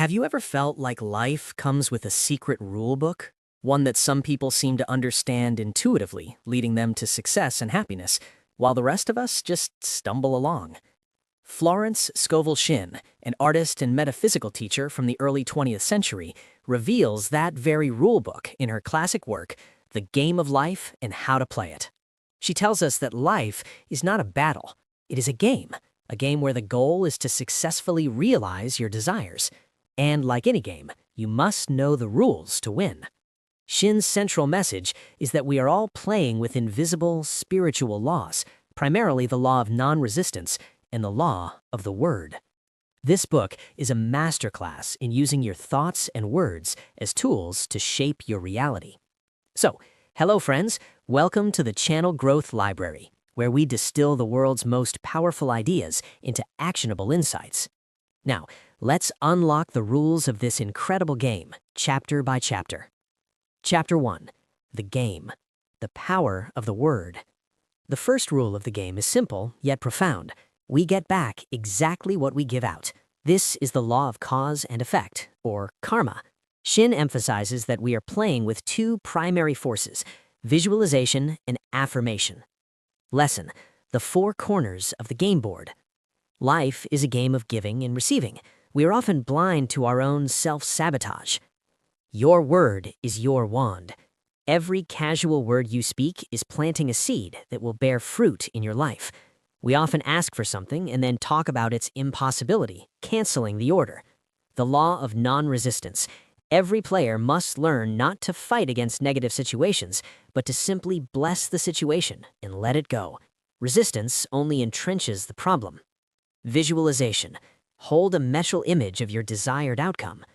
Have you ever felt like life comes with a secret rule book? One that some people seem to understand intuitively, leading them to success and happiness, while the rest of us just stumble along. Florence Scovel Shinn, an artist and metaphysical teacher from the early 20th century, reveals that very rule book in her classic work, The Game of Life and How to Play It. She tells us that life is not a battle, it is a game where the goal is to successfully realize your desires. And like any game, you must know the rules to win. Shinn's central message is that we are all playing with invisible, spiritual laws, primarily the law of non-resistance and the law of the word. This book is a masterclass in using your thoughts and words as tools to shape your reality. So, hello friends, welcome to the Channel Growth Library, where we distill the world's most powerful ideas into actionable insights. Now, let's unlock the rules of this incredible game, chapter by chapter. Chapter 1. The Game. The Power of the Word. The first rule of the game is simple, yet profound. We get back exactly what we give out. This is the law of cause and effect, or karma. Shinn emphasizes that we are playing with two primary forces, visualization and affirmation. Lesson. The four corners of the game board. Life is a game of giving and receiving. We are often blind to our own self-sabotage. Your word is your wand. Every casual word you speak is planting a seed that will bear fruit in your life. We often ask for something and then talk about its impossibility, canceling the order. The law of non-resistance. Every player must learn not to fight against negative situations, but to simply bless the situation and let it go. Resistance only entrenches the problem. Visualization. Hold a mental image of your desired outcome.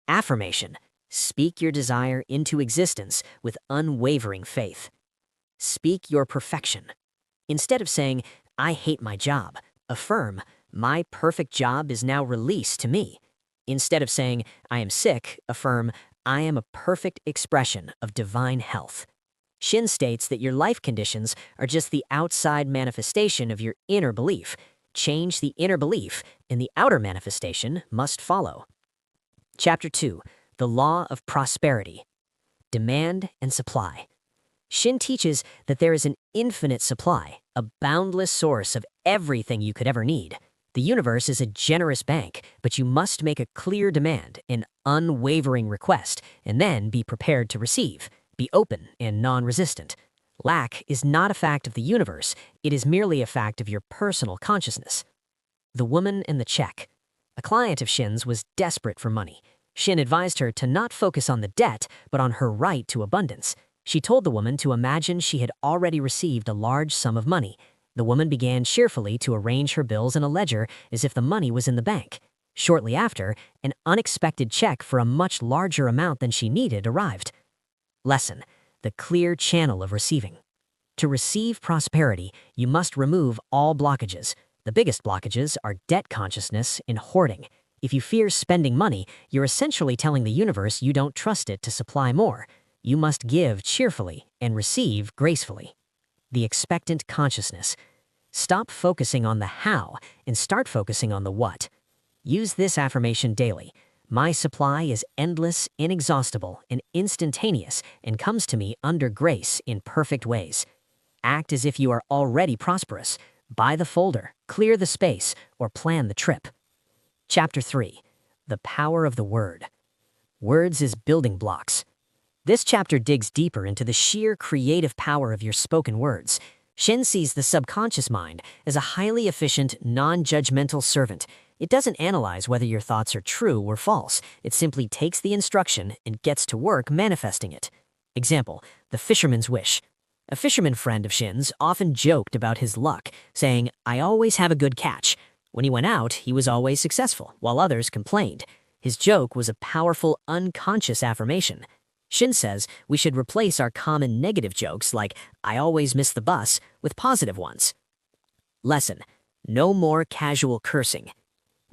Affirmation. Speak your desire into existence with unwavering faith. Speak your perfection. Instead of saying, "I hate my job," affirm, "My perfect job is now released to me." Instead of saying, "I am sick," affirm, "I am a perfect expression of divine health." Shinn states that your life conditions are just the outside manifestation of your inner belief. Change the inner belief, and the outer manifestation must follow. Chapter 2. The Law of Prosperity. Demand and Supply. Shinn teaches that there is an infinite supply, a boundless source of everything you could ever need. The universe is a generous bank, but you must make a clear demand, an unwavering request, and then be prepared to receive. Be open and non-resistant. Lack is not a fact of the universe, it is merely a fact of your personal consciousness. The Woman and the Check. A client of Shinn's was desperate for money. Shinn advised her to not focus on the debt, but on her right to abundance. She told the woman to imagine she had already received a large sum of money. The woman began cheerfully to arrange her bills in a ledger as if the money was in the bank. Shortly after, an unexpected check for a much larger amount than she needed arrived. Lesson. The clear channel of receiving. To receive prosperity, you must remove all blockages. The biggest blockages are debt consciousness and hoarding. If you fear spending money, you're essentially telling the universe you don't trust it to supply more. You must give cheerfully and receive gracefully. The expectant consciousness. Stop focusing on the how and start focusing on the what. Use this affirmation daily. My supply is endless, inexhaustible, and instantaneous, and comes to me under grace in perfect ways. Act as if you are already prosperous. Buy the folder, clear the space, or plan the trip. Chapter 3. The Power of the Word. Words as building blocks. This chapter digs deeper into the sheer creative power of your spoken words. Shinn sees the subconscious mind as a highly efficient, non-judgmental servant. It doesn't analyze whether your thoughts are true or false. It simply takes the instruction and gets to work manifesting it. Example, the fisherman's wish. A fisherman friend of Shinn's often joked about his luck, saying, "I always have a good catch." When he went out, he was always successful, while others complained. His joke was a powerful, unconscious affirmation. Shinn says we should replace our common negative jokes like, "I always miss the bus," with positive ones. Lesson. No more casual cursing.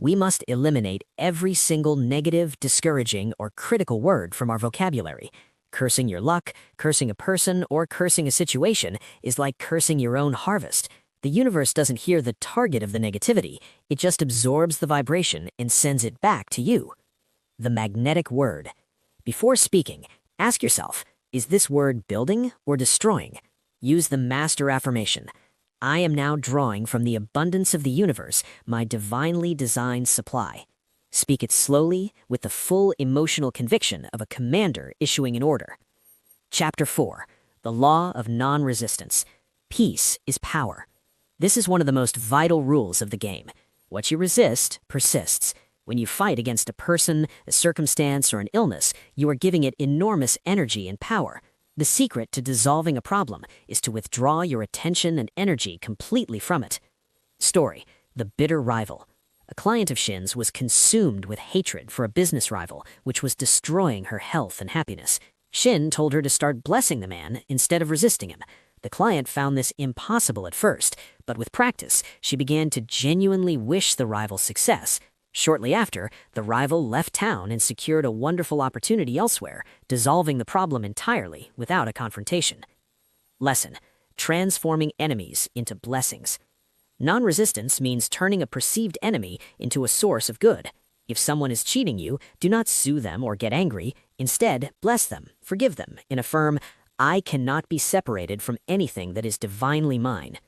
We must eliminate every single negative, discouraging, or critical word from our vocabulary. Cursing your luck, cursing a person, or cursing a situation is like cursing your own harvest. The universe doesn't hear the target of the negativity, it just absorbs the vibration and sends it back to you. the magnetic word. Before speaking, ask yourself, is this word building or destroying? Use the master affirmation. I am now drawing from the abundance of the universe my divinely designed supply. Speak it slowly with the full emotional conviction of a commander issuing an order. Chapter 4. The Law of Non-Resistance. Peace is power. This is one of the most vital rules of the game. What you resist persists. When you fight against a person, a circumstance, or an illness, you are giving it enormous energy and power. The secret to dissolving a problem is to withdraw your attention and energy completely from it. Story: The Bitter Rival. A client of Shin's was consumed with hatred for a business rival, which was destroying her health and happiness. Shin told her to start blessing the man instead of resisting him. The client found this impossible at first, but with practice, she began to genuinely wish the rival success. Shortly after, the rival left town and secured a wonderful opportunity elsewhere, dissolving the problem entirely without a confrontation. Lesson: Transforming enemies into blessings. Non-resistance means turning a perceived enemy into a source of good. If someone is cheating you, do not sue them or get angry. Instead, bless them, forgive them, and affirm, I cannot be separated from anything that is divinely mine.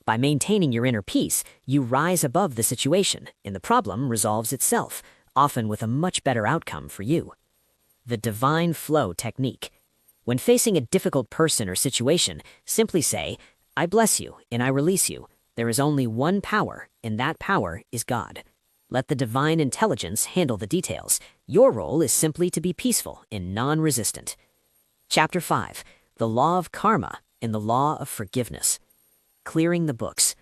By maintaining your inner peace, you rise above the situation, and the problem resolves itself, often with a much better outcome for you. The Divine Flow Technique. When facing a difficult person or situation, simply say, I bless you and I release you. There is only one power, and that power is God. Let the divine intelligence handle the details. Your role is simply to be peaceful and non-resistant. Chapter 5. The Law of Karma and the Law of Forgiveness. Clearing the books.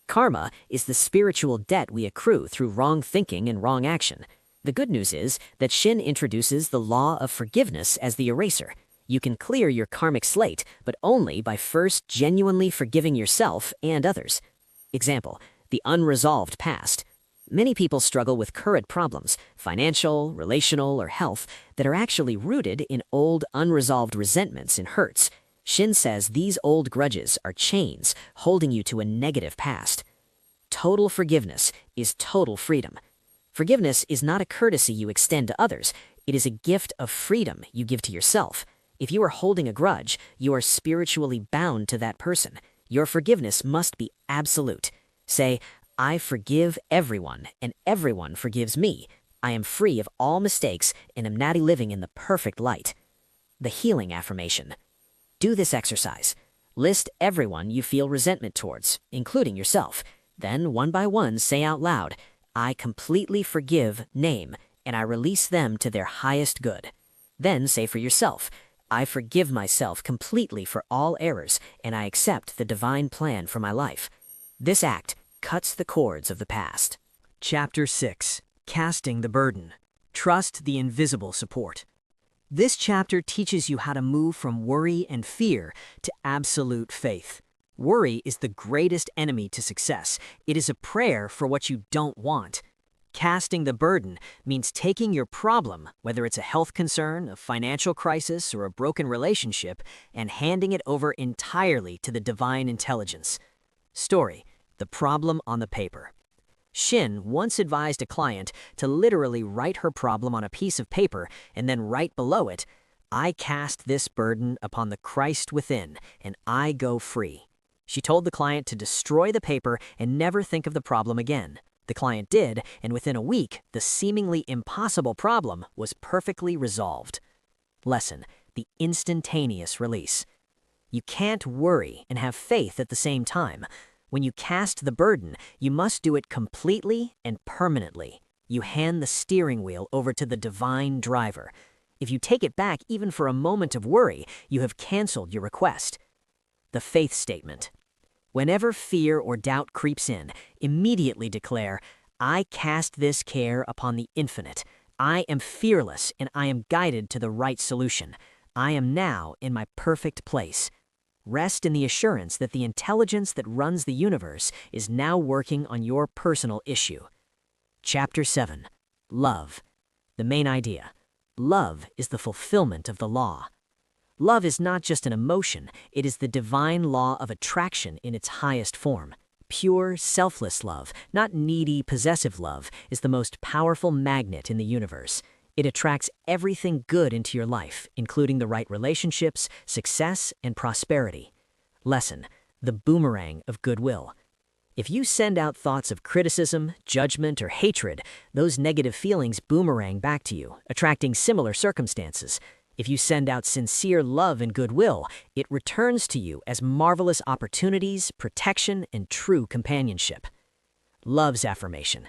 Karma is the spiritual debt we accrue through wrong thinking and wrong action. The good news is that Shin introduces the law of forgiveness as the eraser. You can clear your karmic slate, but only by first genuinely forgiving yourself and others. Example: the unresolved past. Many people struggle with current problems, financial, relational, or health, that are actually rooted in old unresolved resentments and hurts. Shin says these old grudges are chains holding you to a negative past. Total forgiveness is total freedom. Forgiveness is not a courtesy you extend to others. It is a gift of freedom you give to yourself. If you are holding a grudge, you are spiritually bound to that person. Your forgiveness must be absolute. Say, I forgive everyone, and everyone forgives me. I am free of all mistakes and am now living in the perfect light. The Healing Affirmation. Do this exercise. List everyone you feel resentment towards, including yourself. Then, one by one, say out loud, I completely forgive, name, and I release them to their highest good. Then say for yourself, I forgive myself completely for all errors, and I accept the divine plan for my life. This act cuts the cords of the past. Chapter 6. Casting the Burden. Trust the invisible support. This chapter teaches you how to move from worry and fear to absolute faith. Worry is the greatest enemy to success. It is a prayer for what you don't want. Casting the burden means taking your problem, whether it's a health concern, a financial crisis, or a broken relationship, and handing it over entirely to the divine intelligence. Story: The Problem on the Paper. Shin once advised a client to literally write her problem on a piece of paper and then write below it, I cast this burden upon the Christ within, and I go free. She told the client to destroy the paper and never think of the problem again. The client did, and within a week, the seemingly impossible problem was perfectly resolved. Lesson: The instantaneous release. You can't worry and have faith at the same time. When you cast the burden, you must do it completely and permanently. You hand the steering wheel over to the divine driver. If you take it back even for a moment of worry, you have canceled your request. The Faith Statement. Whenever fear or doubt creeps in, immediately declare, I cast this care upon the infinite. I am fearless and I am guided to the right solution. I am now in my perfect place. Rest in the assurance that the intelligence that runs the universe is now working on your personal issue. Chapter 7. Love. The main idea. Love is the fulfillment of the law. Love is not just an emotion, it is the divine law of attraction in its highest form. Pure, selfless love, not needy, possessive love, is the most powerful magnet in the universe. It attracts everything good into your life, including the right relationships, success, and prosperity. Lesson: the boomerang of goodwill. If you send out thoughts of criticism, judgment, or hatred, those negative feelings boomerang back to you, attracting similar circumstances. If you send out sincere love and goodwill, it returns to you as marvelous opportunities, protection, and true companionship. Love's affirmation.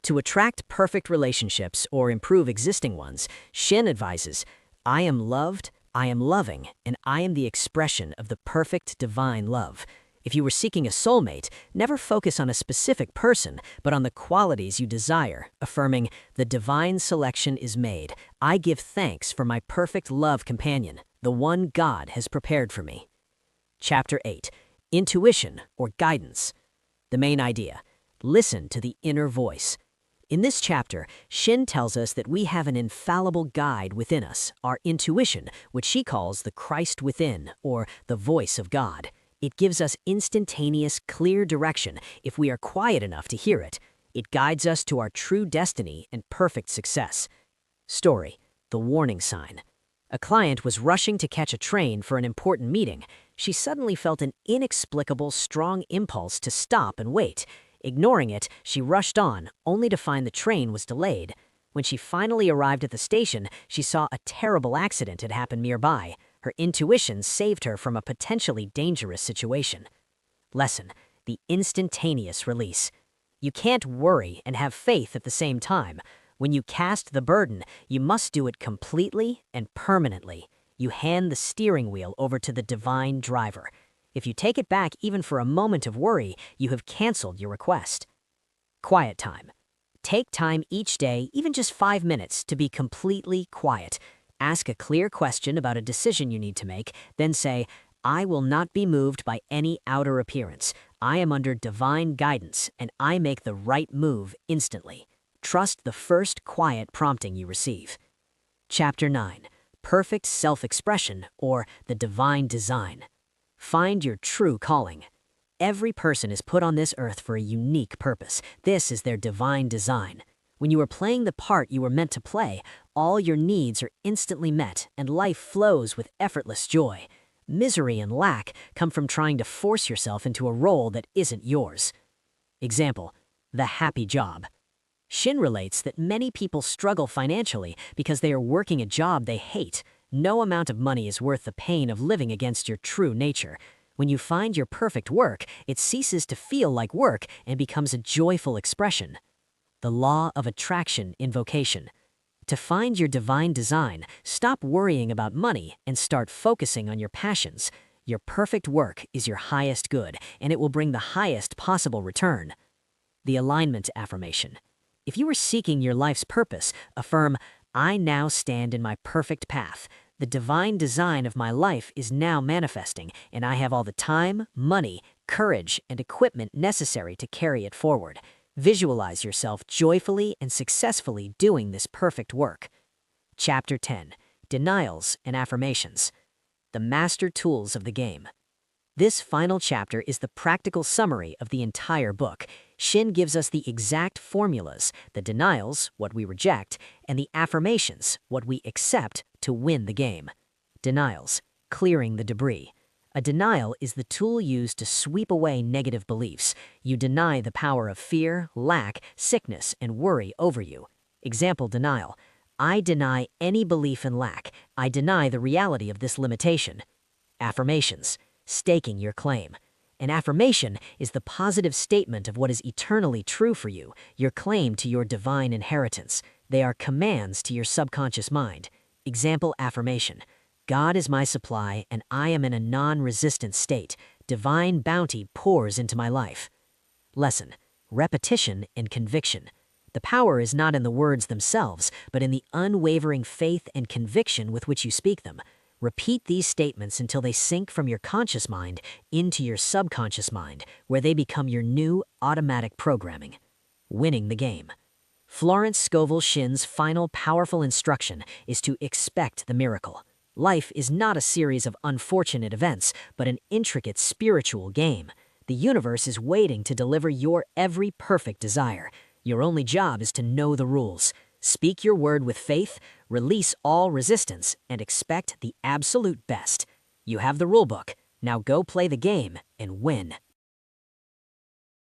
To attract perfect relationships or improve existing ones, Shin advises, I am loved, I am loving, and I am the expression of the perfect divine love. If you were seeking a soulmate, never focus on a specific person, but on the qualities you desire, affirming, the divine selection is made. I give thanks for my perfect love companion, the one God has prepared for me. Chapter 8. Intuition or Guidance. The main idea. Listen to the inner voice. In this chapter, Shin tells us that we have an infallible guide within us, our intuition, which she calls the Christ within, or the voice of God. It gives us instantaneous, clear direction if we are quiet enough to hear it. It guides us to our true destiny and perfect success. Story: the warning sign. A client was rushing to catch a train for an important meeting. She suddenly felt an inexplicable, strong impulse to stop and wait. Ignoring it, she rushed on, only to find the train was delayed. When she finally arrived at the station, she saw a terrible accident had happened nearby. Her intuition saved her from a potentially dangerous situation. Lesson: the instantaneous release. You can't worry and have faith at the same time. When you cast the burden, you must do it completely and permanently. You hand the steering wheel over to the divine driver. If you take it back even for a moment of worry, you have canceled your request. Quiet time. Take time each day, even just 5 minutes, to be completely quiet. Ask a clear question about a decision you need to make, then say, I will not be moved by any outer appearance. I am under divine guidance, and I make the right move instantly. Trust the first quiet prompting you receive. Chapter 9. Perfect Self-Expression, or the Divine Design. Find your true calling. Every person is put on this earth for a unique purpose. This is their divine design. When you are playing the part you were meant to play, all your needs are instantly met and life flows with effortless joy. Misery and lack come from trying to force yourself into a role that isn't yours. Example: the happy job. Shin relates that many people struggle financially because they are working a job they hate. No amount of money is worth the pain of living against your true nature. When you find your perfect work, it ceases to feel like work and becomes a joyful expression. The law of attraction invocation. To find your divine design, stop worrying about money and start focusing on your passions. Your perfect work is your highest good, and it will bring the highest possible return. The alignment affirmation. If you are seeking your life's purpose, affirm, I now stand in my perfect path. The divine design of my life is now manifesting, and I have all the time, money, courage, and equipment necessary to carry it forward. Visualize yourself joyfully and successfully doing this perfect work. Chapter 10. Denials and Affirmations. The Master Tools of the Game. This final chapter is the practical summary of the entire book. Shin gives us the exact formulas, the denials, what we reject, and the affirmations, what we accept, to win the game. Denials: clearing the debris. A denial is the tool used to sweep away negative beliefs. You deny the power of fear, lack, sickness, and worry over you. Example denial: I deny any belief in lack. I deny the reality of this limitation. Affirmations: staking your claim. An affirmation is the positive statement of what is eternally true for you, your claim to your divine inheritance. They are commands to your subconscious mind. Example affirmation: God is my supply and I am in a non-resistant state. Divine bounty pours into my life. Lesson: repetition and conviction. The power is not in the words themselves, but in the unwavering faith and conviction with which you speak them. Repeat these statements until they sink from your conscious mind into your subconscious mind, where they become your new automatic programming. Winning the game. Florence Scovel Shin's final powerful instruction is to expect the miracle. Life is not a series of unfortunate events, but an intricate spiritual game. The universe is waiting to deliver your every perfect desire. Your only job is to know the rules. Speak your word with faith, release all resistance, and expect the absolute best. You have the rulebook. Now go play the game and win.